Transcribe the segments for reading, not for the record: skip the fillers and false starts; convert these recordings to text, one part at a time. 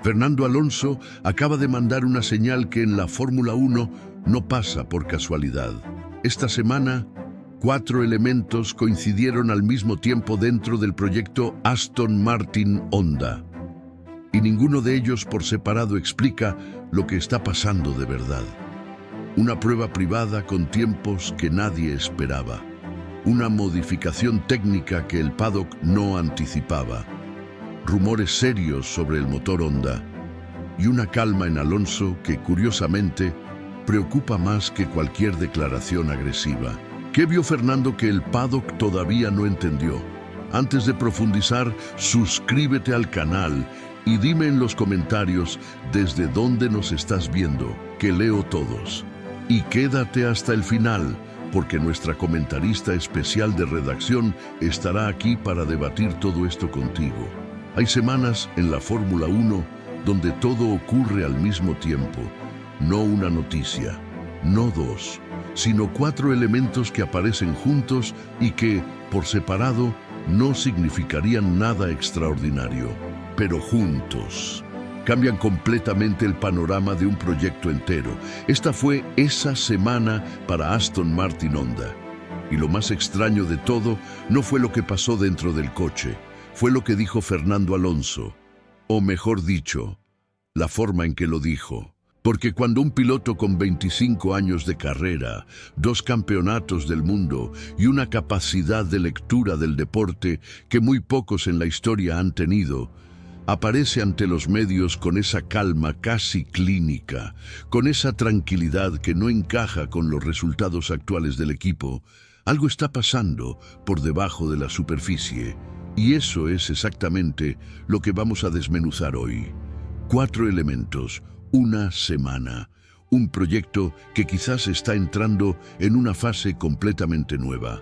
Fernando Alonso acaba de mandar una señal que en la Fórmula 1 no pasa por casualidad. Esta semana, 4 elementos coincidieron al mismo tiempo dentro del proyecto Aston Martin Honda. Y ninguno de ellos por separado explica lo que está pasando de verdad. Una prueba privada con tiempos que nadie esperaba. Una modificación técnica que el paddock no anticipaba. Rumores serios sobre el motor Honda. Y una calma en Alonso que, curiosamente, preocupa más que cualquier declaración agresiva. ¿Qué vio Fernando que el paddock todavía no entendió? Antes de profundizar, suscríbete al canal y dime en los comentarios desde dónde nos estás viendo, que leo todos. Y quédate hasta el final, porque nuestra comentarista especial de redacción estará aquí para debatir todo esto contigo. Hay semanas en la Fórmula 1 donde todo ocurre al mismo tiempo. No una noticia, no 2, sino 4 elementos que aparecen juntos y que, por separado, no significarían nada extraordinario. Pero juntos cambian completamente el panorama de un proyecto entero. Esta fue esa semana para Aston Martin Honda. Y lo más extraño de todo no fue lo que pasó dentro del coche, fue lo que dijo Fernando Alonso. O mejor dicho, la forma en que lo dijo. Porque cuando un piloto con 25 años de carrera, 2 campeonatos del mundo y una capacidad de lectura del deporte que muy pocos en la historia han tenido, aparece ante los medios con esa calma casi clínica, con esa tranquilidad que no encaja con los resultados actuales del equipo, algo está pasando por debajo de la superficie. Y eso es exactamente lo que vamos a desmenuzar hoy. 4 elementos, una semana, un proyecto que quizás está entrando en una fase completamente nueva.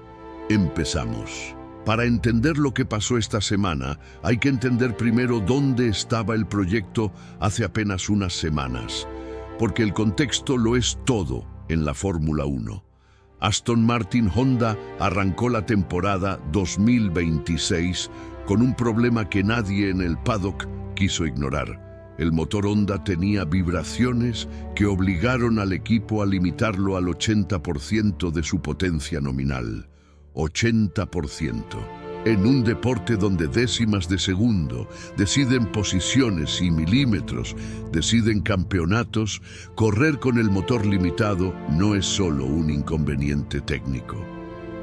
Empezamos. Para entender lo que pasó esta semana, hay que entender primero dónde estaba el proyecto hace apenas unas semanas, porque el contexto lo es todo en la Fórmula 1. Aston Martin Honda arrancó la temporada 2026 con un problema que nadie en el paddock quiso ignorar. El motor Honda tenía vibraciones que obligaron al equipo a limitarlo al 80% de su potencia nominal. 80%. En un deporte donde décimas de segundo deciden posiciones y milímetros deciden campeonatos, correr con el motor limitado no es solo un inconveniente técnico.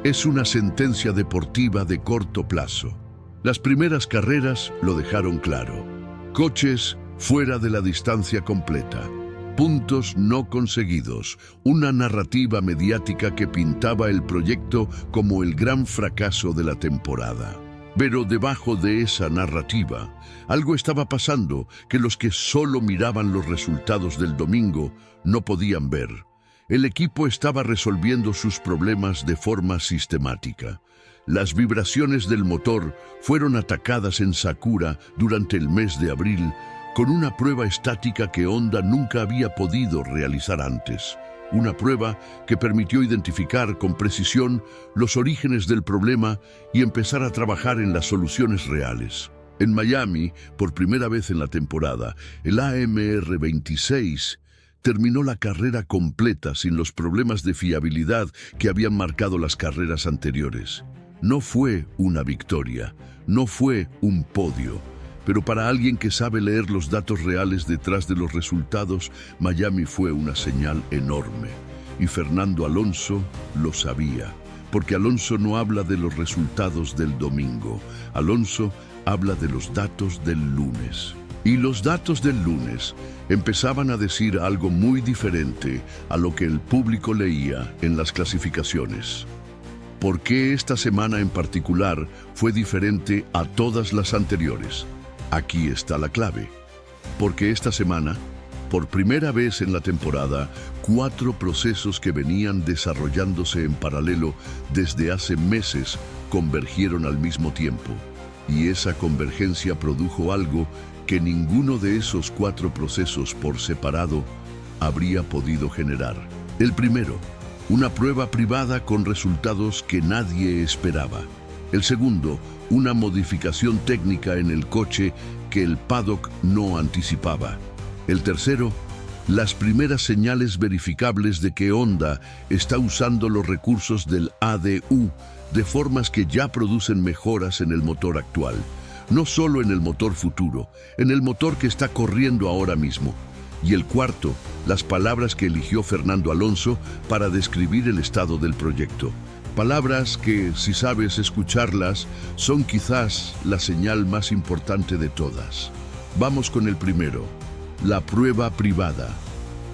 Es una sentencia deportiva de corto plazo. Las primeras carreras lo dejaron claro. Coches fuera de la distancia completa. Puntos no conseguidos, una narrativa mediática que pintaba el proyecto como el gran fracaso de la temporada. Pero debajo de esa narrativa, algo estaba pasando que los que solo miraban los resultados del domingo no podían ver. El equipo estaba resolviendo sus problemas de forma sistemática. Las vibraciones del motor fueron atacadas en Sakura durante el mes de abril, con una prueba estática que Honda nunca había podido realizar antes. Una prueba que permitió identificar con precisión los orígenes del problema y empezar a trabajar en las soluciones reales. En Miami, por primera vez en la temporada, el AMR 26 terminó la carrera completa sin los problemas de fiabilidad que habían marcado las carreras anteriores. No fue una victoria, no fue un podio. Pero para alguien que sabe leer los datos reales detrás de los resultados, Miami fue una señal enorme. Y Fernando Alonso lo sabía, porque Alonso no habla de los resultados del domingo. Alonso habla de los datos del lunes. Y los datos del lunes empezaban a decir algo muy diferente a lo que el público leía en las clasificaciones. ¿Por qué esta semana en particular fue diferente a todas las anteriores? Aquí está la clave, porque esta semana, por primera vez en la temporada, 4 procesos que venían desarrollándose en paralelo desde hace meses convergieron al mismo tiempo, y esa convergencia produjo algo que ninguno de esos 4 procesos por separado habría podido generar. El primero, una prueba privada con resultados que nadie esperaba. El segundo, una modificación técnica en el coche que el paddock no anticipaba. El tercero, las primeras señales verificables de que Honda está usando los recursos del ADU de formas que ya producen mejoras en el motor actual. No solo en el motor futuro, en el motor que está corriendo ahora mismo. Y el cuarto, las palabras que eligió Fernando Alonso para describir el estado del proyecto. Palabras que, si sabes escucharlas, son quizás la señal más importante de todas. Vamos con el primero, la prueba privada.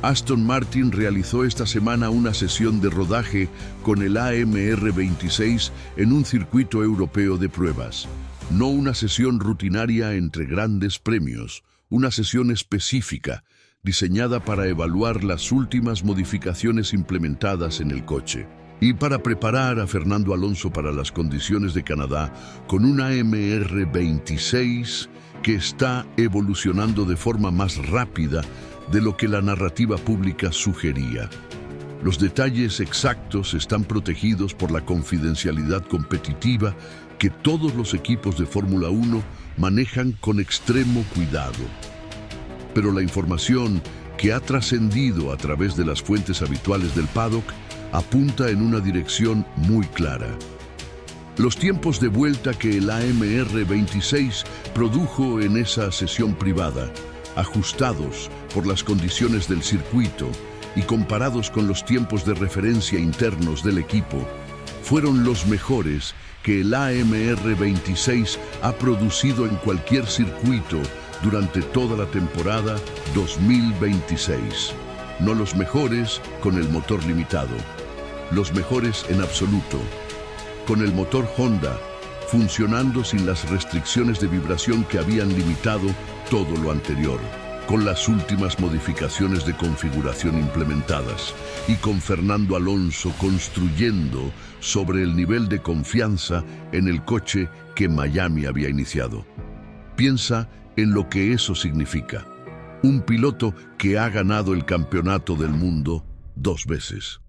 Aston Martin realizó esta semana una sesión de rodaje con el AMR26 en un circuito europeo de pruebas. No una sesión rutinaria entre grandes premios, una sesión específica, diseñada para evaluar las últimas modificaciones implementadas en el coche y para preparar a Fernando Alonso para las condiciones de Canadá con una AMR26 que está evolucionando de forma más rápida de lo que la narrativa pública sugería. Los detalles exactos están protegidos por la confidencialidad competitiva que todos los equipos de Fórmula 1 manejan con extremo cuidado. Pero la información que ha trascendido a través de las fuentes habituales del paddock apunta en una dirección muy clara. Los tiempos de vuelta que el AMR26 produjo en esa sesión privada, ajustados por las condiciones del circuito y comparados con los tiempos de referencia internos del equipo, fueron los mejores que el AMR26 ha producido en cualquier circuito durante toda la temporada 2026. No los mejores con el motor limitado, los mejores en absoluto, con el motor Honda funcionando sin las restricciones de vibración que habían limitado todo lo anterior, con las últimas modificaciones de configuración implementadas y con Fernando Alonso construyendo sobre el nivel de confianza en el coche que Miami había iniciado. Piensa en lo que eso significa. Un piloto que ha ganado el campeonato del mundo 2 veces,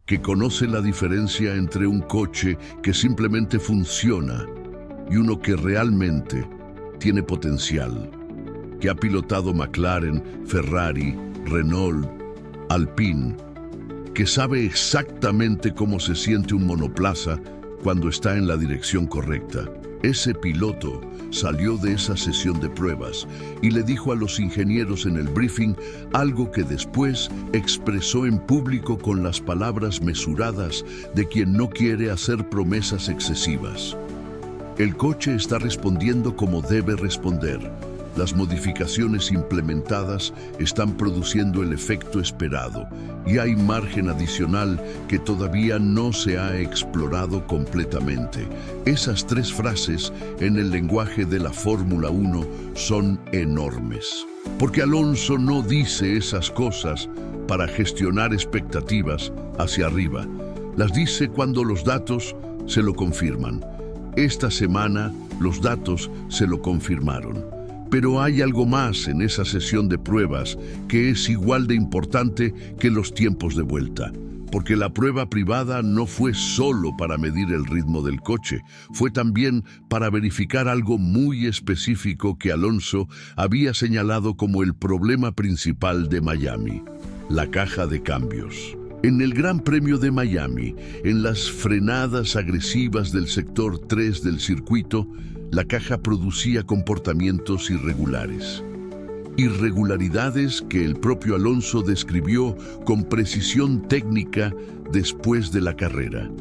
que conoce la diferencia entre un coche que simplemente funciona y uno que realmente tiene potencial, que ha pilotado McLaren, Ferrari, Renault, Alpine, que sabe exactamente cómo se siente un monoplaza cuando está en la dirección correcta. Ese piloto salió de esa sesión de pruebas y le dijo a los ingenieros en el briefing algo que después expresó en público con las palabras mesuradas de quien no quiere hacer promesas excesivas. El coche está respondiendo como debe responder. Las modificaciones implementadas están produciendo el efecto esperado y hay margen adicional que todavía no se ha explorado completamente. Esas 3 frases en el lenguaje de la Fórmula 1 son enormes. Porque Alonso no dice esas cosas para gestionar expectativas hacia arriba. Las dice cuando los datos se lo confirman. Esta semana los datos se lo confirmaron. Pero hay algo más en esa sesión de pruebas que es igual de importante que los tiempos de vuelta. Porque la prueba privada no fue solo para medir el ritmo del coche, fue también para verificar algo muy específico que Alonso había señalado como el problema principal de Miami: la caja de cambios. En el Gran Premio de Miami, en las frenadas agresivas del sector 3 del circuito, la caja producía comportamientos irregulares. Irregularidades que el propio Alonso describió con precisión técnica después de la carrera.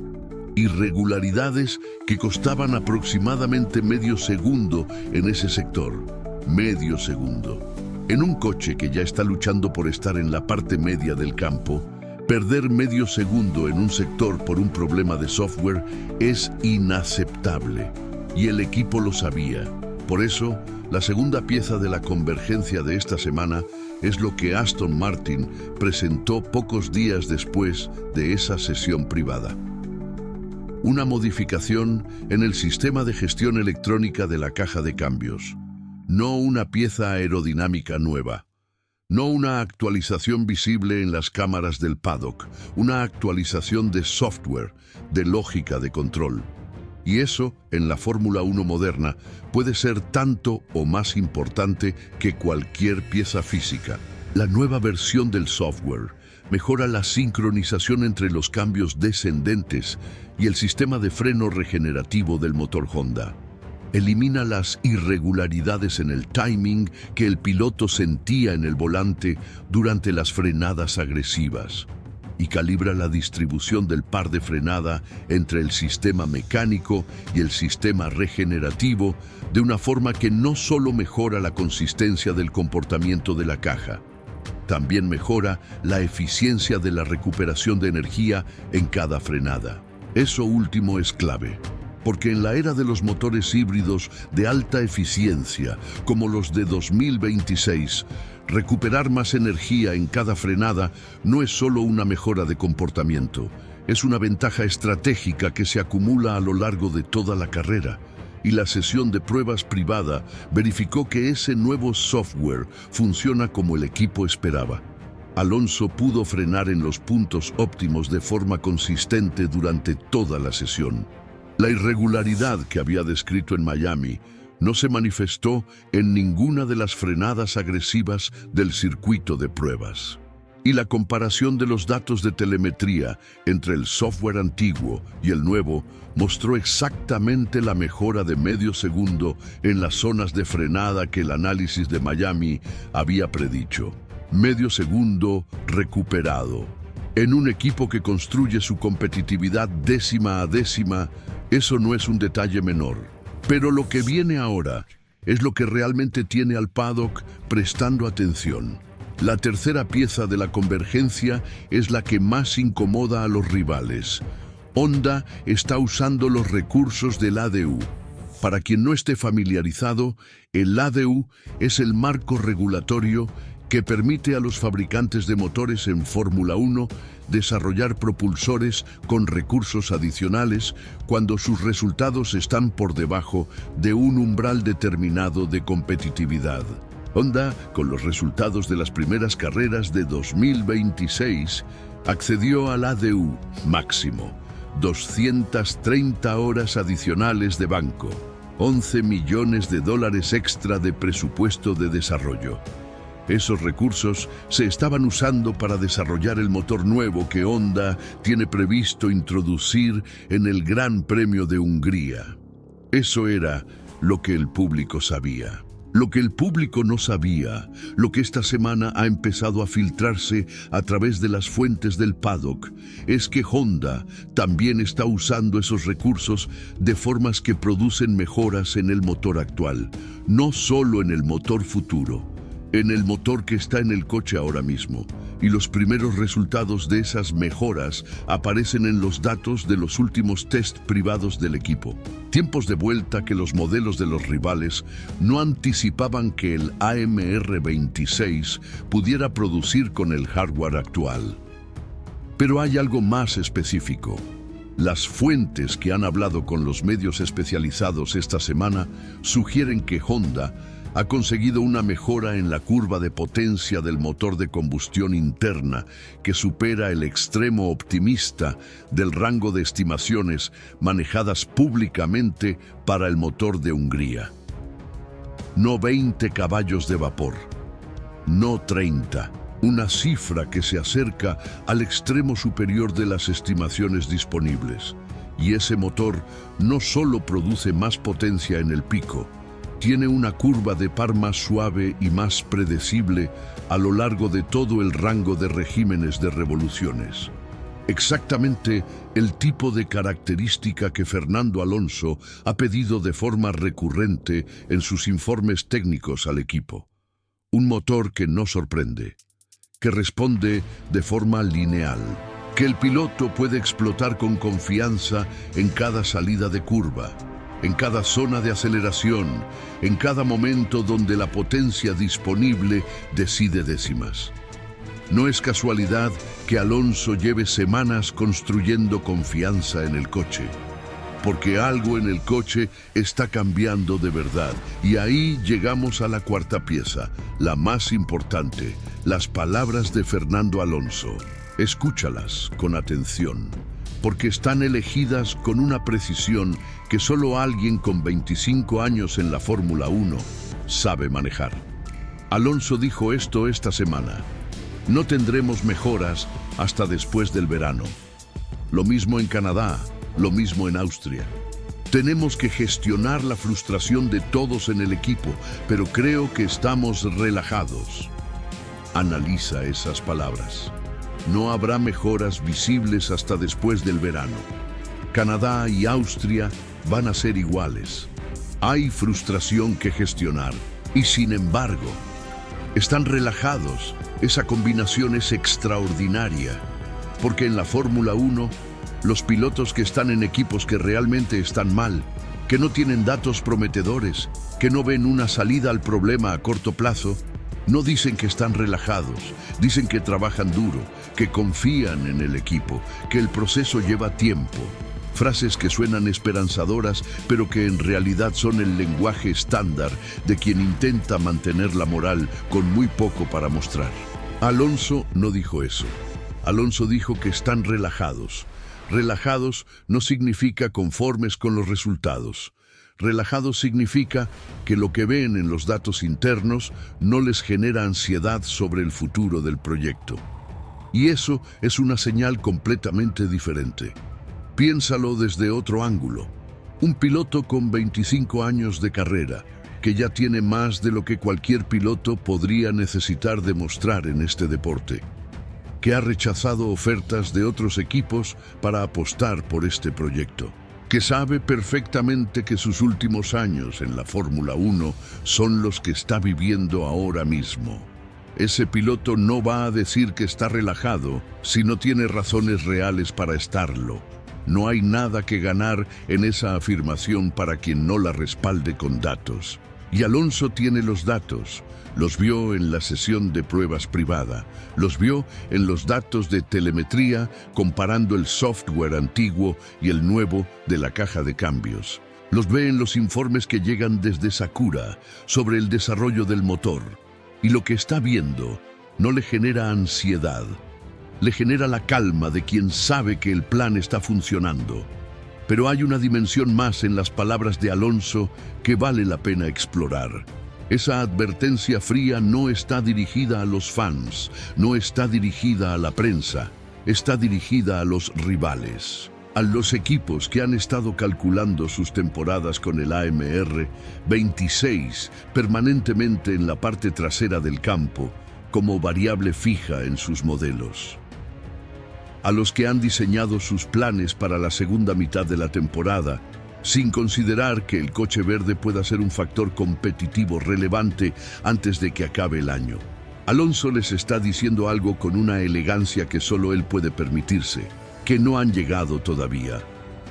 Irregularidades que costaban aproximadamente medio segundo en ese sector. Medio segundo. En un coche que ya está luchando por estar en la parte media del campo, perder medio segundo en un sector por un problema de software es inaceptable. Y el equipo lo sabía. Por eso, la segunda pieza de la convergencia de esta semana es lo que Aston Martin presentó pocos días después de esa sesión privada. Una modificación en el sistema de gestión electrónica de la caja de cambios. No una pieza aerodinámica nueva. No una actualización visible en las cámaras del paddock. Una actualización de software, de lógica de control. Y eso, en la Fórmula 1 moderna, puede ser tanto o más importante que cualquier pieza física. La nueva versión del software mejora la sincronización entre los cambios descendentes y el sistema de freno regenerativo del motor Honda. Elimina las irregularidades en el timing que el piloto sentía en el volante durante las frenadas agresivas y calibra la distribución del par de frenada entre el sistema mecánico y el sistema regenerativo de una forma que no solo mejora la consistencia del comportamiento de la caja, también mejora la eficiencia de la recuperación de energía en cada frenada. Eso último es clave, porque en la era de los motores híbridos de alta eficiencia, como los de 2026, recuperar más energía en cada frenada no es solo una mejora de comportamiento, es una ventaja estratégica que se acumula a lo largo de toda la carrera. Y la sesión de pruebas privada verificó que ese nuevo software funciona como el equipo esperaba. Alonso pudo frenar en los puntos óptimos de forma consistente durante toda la sesión. La irregularidad que había descrito en Miami no se manifestó en ninguna de las frenadas agresivas del circuito de pruebas. Y la comparación de los datos de telemetría entre el software antiguo y el nuevo mostró exactamente la mejora de medio segundo en las zonas de frenada que el análisis de Miami había predicho. Medio segundo recuperado. En un equipo que construye su competitividad décima a décima, eso no es un detalle menor. Pero lo que viene ahora es lo que realmente tiene al paddock prestando atención. La tercera pieza de la convergencia es la que más incomoda a los rivales. Honda está usando los recursos del ADU. Para quien no esté familiarizado, el ADU es el marco regulatorio que permite a los fabricantes de motores en Fórmula 1 desarrollar propulsores con recursos adicionales cuando sus resultados están por debajo de un umbral determinado de competitividad. Honda, con los resultados de las primeras carreras de 2026, accedió al ADU máximo, 230 horas adicionales de banco, 11 millones de dólares extra de presupuesto de desarrollo. Esos recursos se estaban usando para desarrollar el motor nuevo que Honda tiene previsto introducir en el Gran Premio de Hungría. Eso era lo que el público sabía. Lo que el público no sabía, lo que esta semana ha empezado a filtrarse a través de las fuentes del paddock, es que Honda también está usando esos recursos de formas que producen mejoras en el motor actual, no solo en el motor futuro, en el motor que está en el coche ahora mismo. Y los primeros resultados de esas mejoras aparecen en los datos de los últimos test privados del equipo. Tiempos de vuelta que los modelos de los rivales no anticipaban que el AMR26 pudiera producir con el hardware actual. Pero hay algo más específico. Las fuentes que han hablado con los medios especializados esta semana sugieren que Honda ha conseguido una mejora en la curva de potencia del motor de combustión interna que supera el extremo optimista del rango de estimaciones manejadas públicamente para el motor de Hungría. No 20 caballos de vapor, no 30, una cifra que se acerca al extremo superior de las estimaciones disponibles. Y ese motor no solo produce más potencia en el pico, tiene una curva de par más suave y más predecible a lo largo de todo el rango de regímenes de revoluciones. Exactamente el tipo de característica que Fernando Alonso ha pedido de forma recurrente en sus informes técnicos al equipo. Un motor que no sorprende, que responde de forma lineal, que el piloto puede explotar con confianza en cada salida de curva, en cada zona de aceleración, en cada momento donde la potencia disponible decide décimas. No es casualidad que Alonso lleve semanas construyendo confianza en el coche, porque algo en el coche está cambiando de verdad. Y ahí llegamos a la cuarta pieza, la más importante, las palabras de Fernando Alonso. Escúchalas con atención. porque están elegidas con una precisión que solo alguien con 25 años en la Fórmula 1 sabe manejar. Alonso dijo esto esta semana: no tendremos mejoras hasta después del verano. Lo mismo en Canadá, lo mismo en Austria. Tenemos que gestionar la frustración de todos en el equipo, pero creo que estamos relajados. Analiza esas palabras. No habrá mejoras visibles hasta después del verano. Canadá y Austria van a ser iguales. Hay frustración que gestionar y, sin embargo, están relajados. Esa combinación es extraordinaria, porque en la Fórmula 1, los pilotos que están en equipos que realmente están mal, que no tienen datos prometedores, que no ven una salida al problema a corto plazo, no dicen que están relajados, dicen que trabajan duro, que confían en el equipo, que el proceso lleva tiempo. Frases que suenan esperanzadoras, pero que en realidad son el lenguaje estándar de quien intenta mantener la moral con muy poco para mostrar. Alonso no dijo eso. Alonso dijo que están relajados. Relajados no significa conformes con los resultados. Relajados significa que lo que ven en los datos internos no les genera ansiedad sobre el futuro del proyecto. Y eso es una señal completamente diferente. Piénsalo desde otro ángulo. Un piloto con 25 años de carrera, que ya tiene más de lo que cualquier piloto podría necesitar demostrar en este deporte, que ha rechazado ofertas de otros equipos para apostar por este proyecto, que sabe perfectamente que sus últimos años en la Fórmula 1 son los que está viviendo ahora mismo. Ese piloto no va a decir que está relajado si no tiene razones reales para estarlo. No hay nada que ganar en esa afirmación para quien no la respalde con datos. Y Alonso tiene los datos. Los vio en la sesión de pruebas privada. Los vio en los datos de telemetría comparando el software antiguo y el nuevo de la caja de cambios. Los ve en los informes que llegan desde Sakura sobre el desarrollo del motor. Y lo que está viendo no le genera ansiedad. Le genera la calma de quien sabe que el plan está funcionando. Pero hay una dimensión más en las palabras de Alonso que vale la pena explorar. Esa advertencia fría no está dirigida a los fans, no está dirigida a la prensa, está dirigida a los rivales, a los equipos que han estado calculando sus temporadas con el AMR 26 permanentemente en la parte trasera del campo como variable fija en sus modelos. A los que han diseñado sus planes para la segunda mitad de la temporada, sin considerar que el coche verde pueda ser un factor competitivo relevante antes de que acabe el año. Alonso les está diciendo algo con una elegancia que solo él puede permitirse, que no han llegado todavía,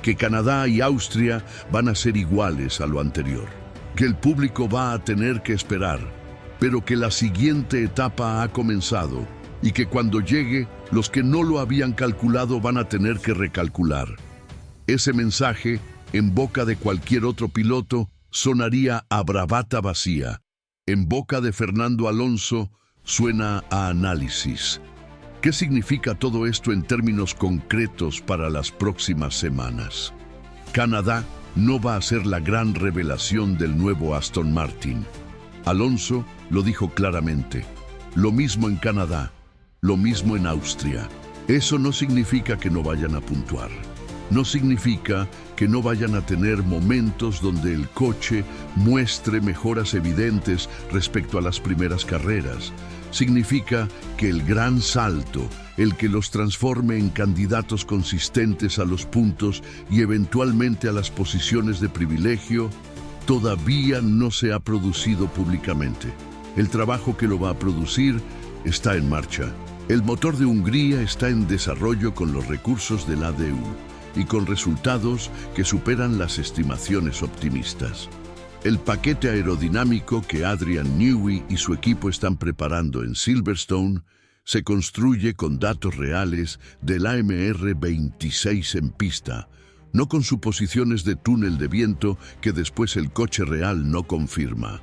que Canadá y Austria van a ser iguales a lo anterior, que el público va a tener que esperar, pero que la siguiente etapa ha comenzado y que cuando llegue, los que no lo habían calculado van a tener que recalcular. Ese mensaje, en boca de cualquier otro piloto, sonaría a bravata vacía. En boca de Fernando Alonso, suena a análisis. ¿Qué significa todo esto en términos concretos para las próximas semanas? Canadá no va a ser la gran revelación del nuevo Aston Martin. Alonso lo dijo claramente. Lo mismo en Canadá, lo mismo en Austria. Eso no significa que no vayan a puntuar. No significa que no vayan a tener momentos donde el coche muestre mejoras evidentes respecto a las primeras carreras. Significa que el gran salto, el que los transforme en candidatos consistentes a los puntos y eventualmente a las posiciones de privilegio, todavía no se ha producido públicamente. El trabajo que lo va a producir está en marcha. El motor de Hungría está en desarrollo con los recursos del ADU y con resultados que superan las estimaciones optimistas. El paquete aerodinámico que Adrian Newey y su equipo están preparando en Silverstone se construye con datos reales del AMR 26 en pista, no con suposiciones de túnel de viento que después el coche real no confirma.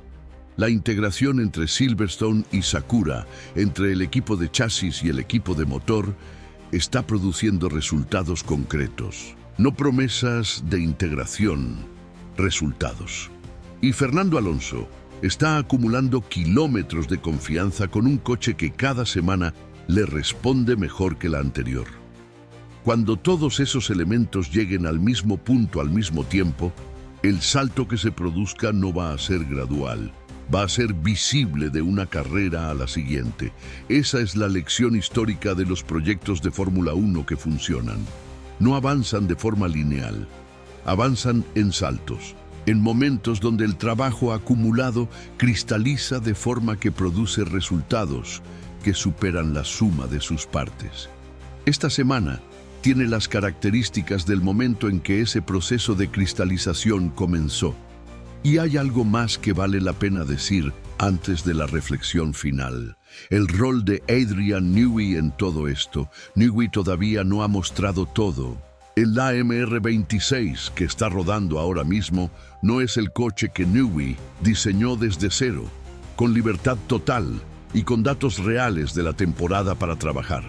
La integración entre Silverstone y Sakura, entre el equipo de chasis y el equipo de motor, está produciendo resultados concretos, no promesas de integración, resultados. Y Fernando Alonso está acumulando kilómetros de confianza con un coche que cada semana le responde mejor que la anterior. Cuando todos esos elementos lleguen al mismo punto al mismo tiempo, el salto que se produzca no va a ser gradual, va a ser visible de una carrera a la siguiente. Esa es la lección histórica de los proyectos de Fórmula 1 que funcionan. No avanzan de forma lineal, avanzan en saltos, en momentos donde el trabajo acumulado cristaliza de forma que produce resultados que superan la suma de sus partes. Esta semana tiene las características del momento en que ese proceso de cristalización comenzó. Y hay algo más que vale la pena decir antes de la reflexión final. El rol de Adrian Newey en todo esto. Newey todavía no ha mostrado todo. El AMR 26 que está rodando ahora mismo no es el coche que Newey diseñó desde cero, con libertad total y con datos reales de la temporada para trabajar.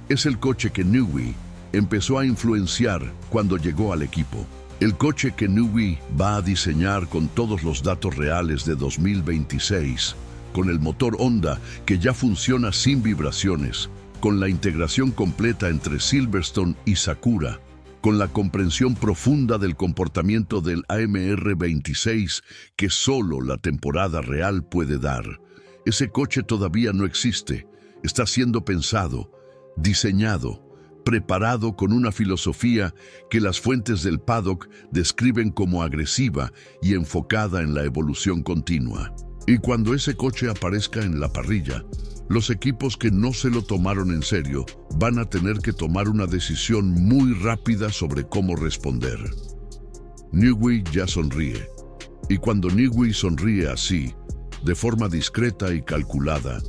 Es el coche que Newey empezó a influenciar cuando llegó al equipo. El coche que Newey va a diseñar con todos los datos reales de 2026, con el motor Honda que ya funciona sin vibraciones, con la integración completa entre Silverstone y Sakura, con la comprensión profunda del comportamiento del AMR 26 que solo la temporada real puede dar. Ese coche todavía no existe, está siendo pensado, diseñado, preparado con una filosofía que las fuentes del paddock describen como agresiva y enfocada en la evolución continua. Y cuando ese coche aparezca en la parrilla, los equipos que no se lo tomaron en serio van a tener que tomar una decisión muy rápida sobre cómo responder. Newey ya sonríe, y cuando Newey sonríe así, de forma discreta y calculada,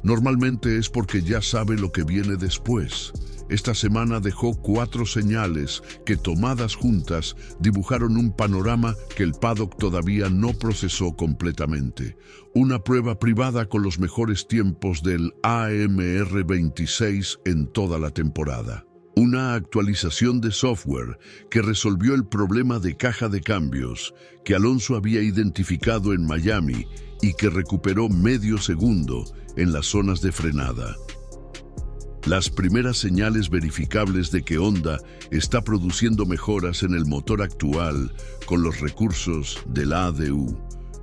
normalmente es porque ya sabe lo que viene después. Esta semana dejó 4 señales que, tomadas juntas, dibujaron un panorama que el paddock todavía no procesó completamente. Una prueba privada con los mejores tiempos del AMR 26 en toda la temporada. Una actualización de software que resolvió el problema de caja de cambios que Alonso había identificado en Miami y que recuperó medio segundo en las zonas de frenada. Las primeras señales verificables de que Honda está produciendo mejoras en el motor actual con los recursos del ADU,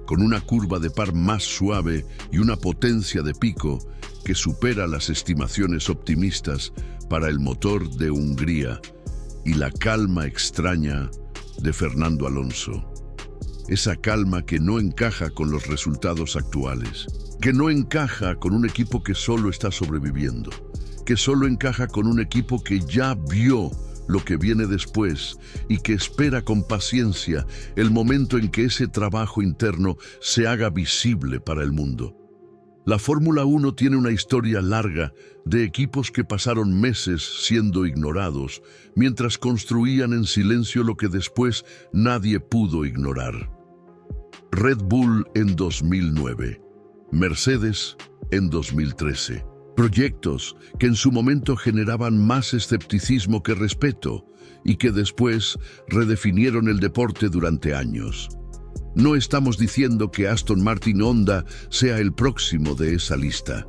con una curva de par más suave y una potencia de pico que supera las estimaciones optimistas para el motor de Hungría, y la calma extraña de Fernando Alonso. Esa calma que no encaja con los resultados actuales, que no encaja con un equipo que solo está sobreviviendo, que solo encaja con un equipo que ya vio lo que viene después y que espera con paciencia el momento en que ese trabajo interno se haga visible para el mundo. La Fórmula 1 tiene una historia larga de equipos que pasaron meses siendo ignorados mientras construían en silencio lo que después nadie pudo ignorar. Red Bull en 2009, Mercedes en 2013. Proyectos que en su momento generaban más escepticismo que respeto y que después redefinieron el deporte durante años. No estamos diciendo que Aston Martin Honda sea el próximo de esa lista.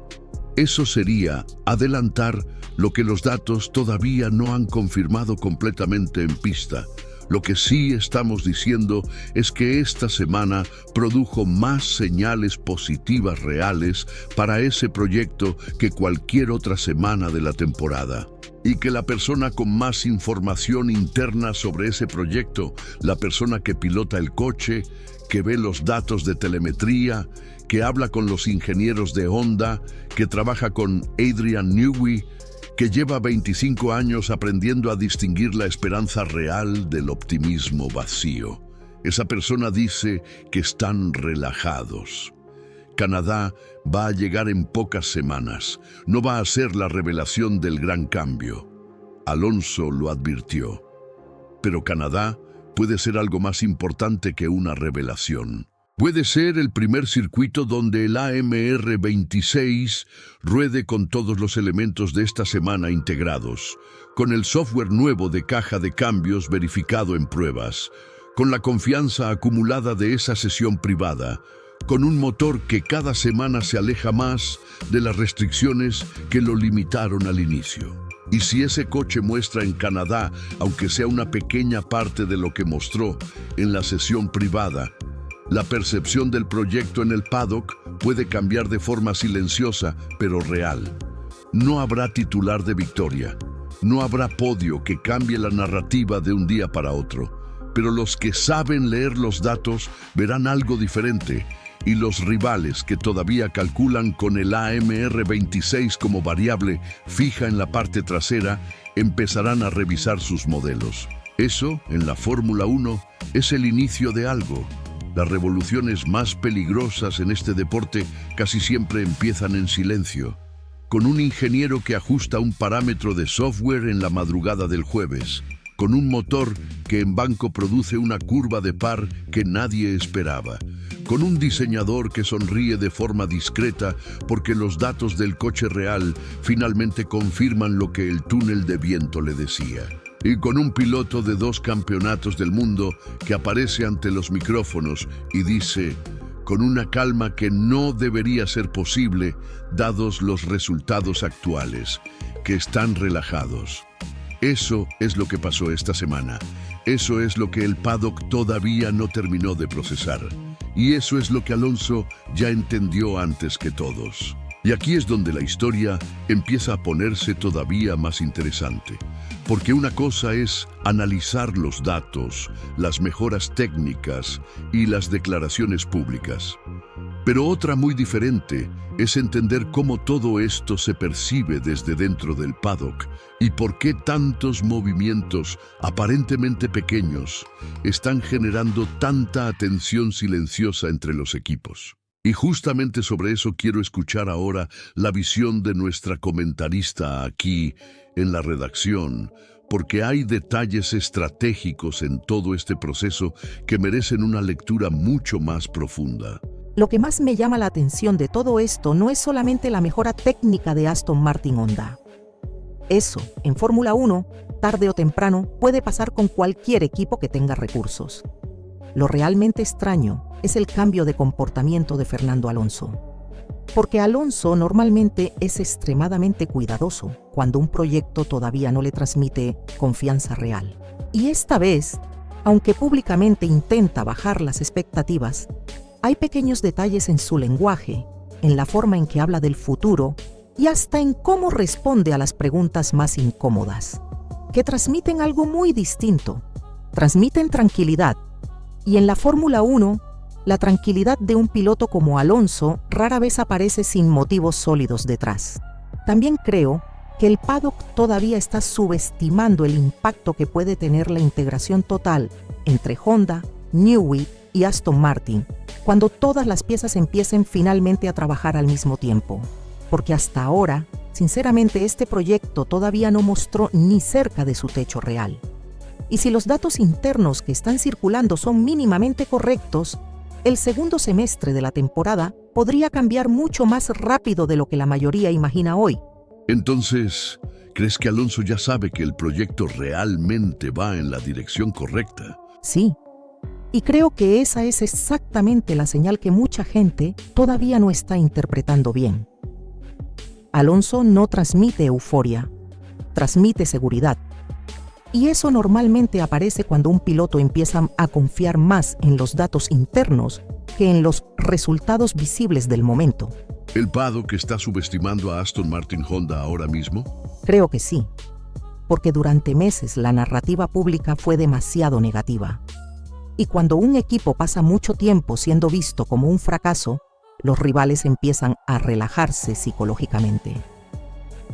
Eso sería adelantar lo que los datos todavía no han confirmado completamente en pista. Lo que sí estamos diciendo es que esta semana produjo más señales positivas reales para ese proyecto que cualquier otra semana de la temporada. Y que la persona con más información interna sobre ese proyecto, la persona que pilota el coche, que ve los datos de telemetría, que habla con los ingenieros de Honda, que trabaja con Adrian Newey, que lleva 25 años aprendiendo a distinguir la esperanza real del optimismo vacío. Esa persona dice que están relajados. Canadá va a llegar en pocas semanas. No va a ser la revelación del gran cambio. Alonso lo advirtió. Pero Canadá puede ser algo más importante que una revelación. Puede ser el primer circuito donde el AMR 26 ruede con todos los elementos de esta semana integrados, con el software nuevo de caja de cambios verificado en pruebas, con la confianza acumulada de esa sesión privada, con un motor que cada semana se aleja más de las restricciones que lo limitaron al inicio. Y si ese coche muestra en Canadá, aunque sea una pequeña parte de lo que mostró en la sesión privada, la percepción del proyecto en el paddock puede cambiar de forma silenciosa, pero real. No habrá titular de victoria, no habrá podio que cambie la narrativa de un día para otro, pero los que saben leer los datos verán algo diferente, y los rivales que todavía calculan con el AMR 26 como variable fija en la parte trasera empezarán a revisar sus modelos. Eso, en la Fórmula 1, es el inicio de algo. Las revoluciones más peligrosas en este deporte casi siempre empiezan en silencio, con un ingeniero que ajusta un parámetro de software en la madrugada del jueves, con un motor que en banco produce una curva de par que nadie esperaba, con un diseñador que sonríe de forma discreta porque los datos del coche real finalmente confirman lo que el túnel de viento le decía, y con un piloto de 2 campeonatos del mundo que aparece ante los micrófonos y dice, con una calma que no debería ser posible dados los resultados actuales, que están relajados. Eso es lo que pasó esta semana. Eso es lo que el paddock todavía no terminó de procesar. Y eso es lo que Alonso ya entendió antes que todos. Y aquí es donde la historia empieza a ponerse todavía más interesante. Porque una cosa es analizar los datos, las mejoras técnicas y las declaraciones públicas. Pero otra muy diferente es entender cómo todo esto se percibe desde dentro del paddock y por qué tantos movimientos aparentemente pequeños están generando tanta atención silenciosa entre los equipos. Y justamente sobre eso quiero escuchar ahora la visión de nuestra comentarista aquí en la redacción, porque hay detalles estratégicos en todo este proceso que merecen una lectura mucho más profunda. Lo que más me llama la atención de todo esto no es solamente la mejora técnica de Aston Martin Honda. Eso, en Fórmula 1, tarde o temprano, puede pasar con cualquier equipo que tenga recursos. Lo realmente extraño es el cambio de comportamiento de Fernando Alonso. Porque Alonso normalmente es extremadamente cuidadoso cuando un proyecto todavía no le transmite confianza real. Y esta vez, aunque públicamente intenta bajar las expectativas, hay pequeños detalles en su lenguaje, en la forma en que habla del futuro y hasta en cómo responde a las preguntas más incómodas, que transmiten algo muy distinto. Transmiten tranquilidad. Y en la Fórmula 1, la tranquilidad de un piloto como Alonso rara vez aparece sin motivos sólidos detrás. También creo que el paddock todavía está subestimando el impacto que puede tener la integración total entre Honda, Newey y Aston Martin, cuando todas las piezas empiecen finalmente a trabajar al mismo tiempo. Porque hasta ahora, sinceramente, este proyecto todavía no mostró ni cerca de su techo real. Y si los datos internos que están circulando son mínimamente correctos, el segundo semestre de la temporada podría cambiar mucho más rápido de lo que la mayoría imagina hoy. Entonces, ¿crees que Alonso ya sabe que el proyecto realmente va en la dirección correcta? Sí. Y creo que esa es exactamente la señal que mucha gente todavía no está interpretando bien. Alonso no transmite euforia, transmite seguridad. Y eso normalmente aparece cuando un piloto empieza a confiar más en los datos internos que en los resultados visibles del momento. ¿El paddock está subestimando a Aston Martin Honda ahora mismo? Creo que sí, porque durante meses la narrativa pública fue demasiado negativa. Y cuando un equipo pasa mucho tiempo siendo visto como un fracaso, los rivales empiezan a relajarse psicológicamente.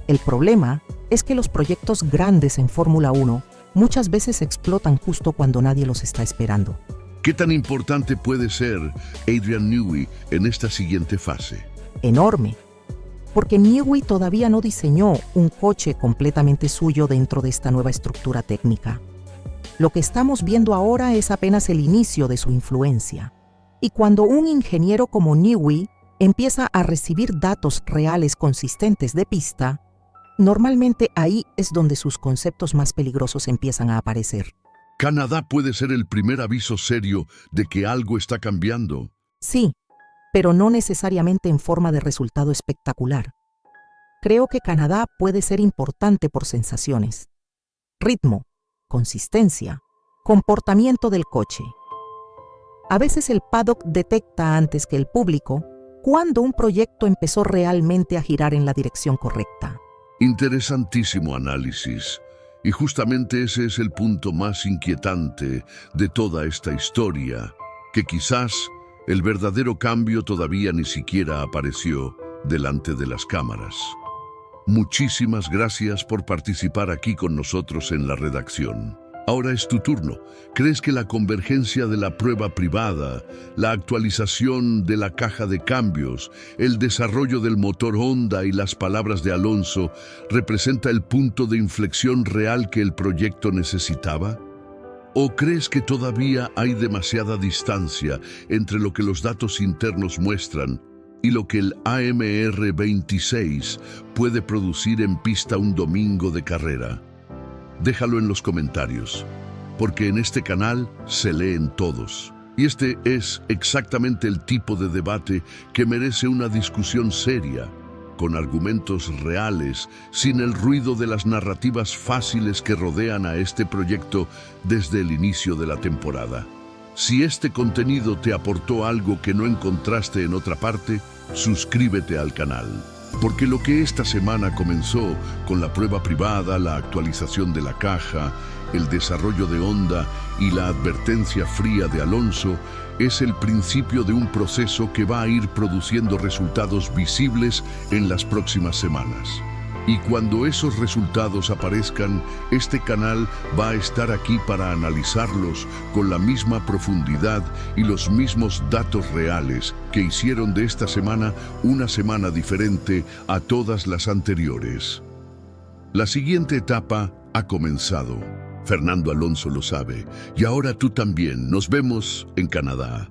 El problema es que los proyectos grandes en Fórmula 1 muchas veces explotan justo cuando nadie los está esperando. ¿Qué tan importante puede ser Adrian Newey en esta siguiente fase? Enorme, porque Newey todavía no diseñó un coche completamente suyo dentro de esta nueva estructura técnica. Lo que estamos viendo ahora es apenas el inicio de su influencia. Y cuando un ingeniero como Newey empieza a recibir datos reales consistentes de pista, normalmente ahí es donde sus conceptos más peligrosos empiezan a aparecer. Canadá puede ser el primer aviso serio de que algo está cambiando. Sí, pero no necesariamente en forma de resultado espectacular. Creo que Canadá puede ser importante por sensaciones, ritmo, consistencia, comportamiento del coche. A veces el paddock detecta antes que el público cuando un proyecto empezó realmente a girar en la dirección correcta. Interesantísimo análisis. Y justamente ese es el punto más inquietante de toda esta historia, que quizás el verdadero cambio todavía ni siquiera apareció delante de las cámaras. Muchísimas gracias por participar aquí con nosotros en la redacción. Ahora es tu turno. ¿Crees que la convergencia de la prueba privada, la actualización de la caja de cambios, el desarrollo del motor Honda y las palabras de Alonso representa el punto de inflexión real que el proyecto necesitaba? ¿O crees que todavía hay demasiada distancia entre lo que los datos internos muestran y lo que el AMR 26 puede producir en pista un domingo de carrera? Déjalo en los comentarios, porque en este canal se leen todos. Y este es exactamente el tipo de debate que merece una discusión seria, con argumentos reales, sin el ruido de las narrativas fáciles que rodean a este proyecto desde el inicio de la temporada. Si este contenido te aportó algo que no encontraste en otra parte, suscríbete al canal. Porque lo que esta semana comenzó con la prueba privada, la actualización de la caja, el desarrollo de Honda y la advertencia fría de Alonso es el principio de un proceso que va a ir produciendo resultados visibles en las próximas semanas. Y cuando esos resultados aparezcan, este canal va a estar aquí para analizarlos con la misma profundidad y los mismos datos reales que hicieron de esta semana una semana diferente a todas las anteriores. La siguiente etapa ha comenzado. Fernando Alonso lo sabe, y ahora tú también. Nos vemos en Canadá.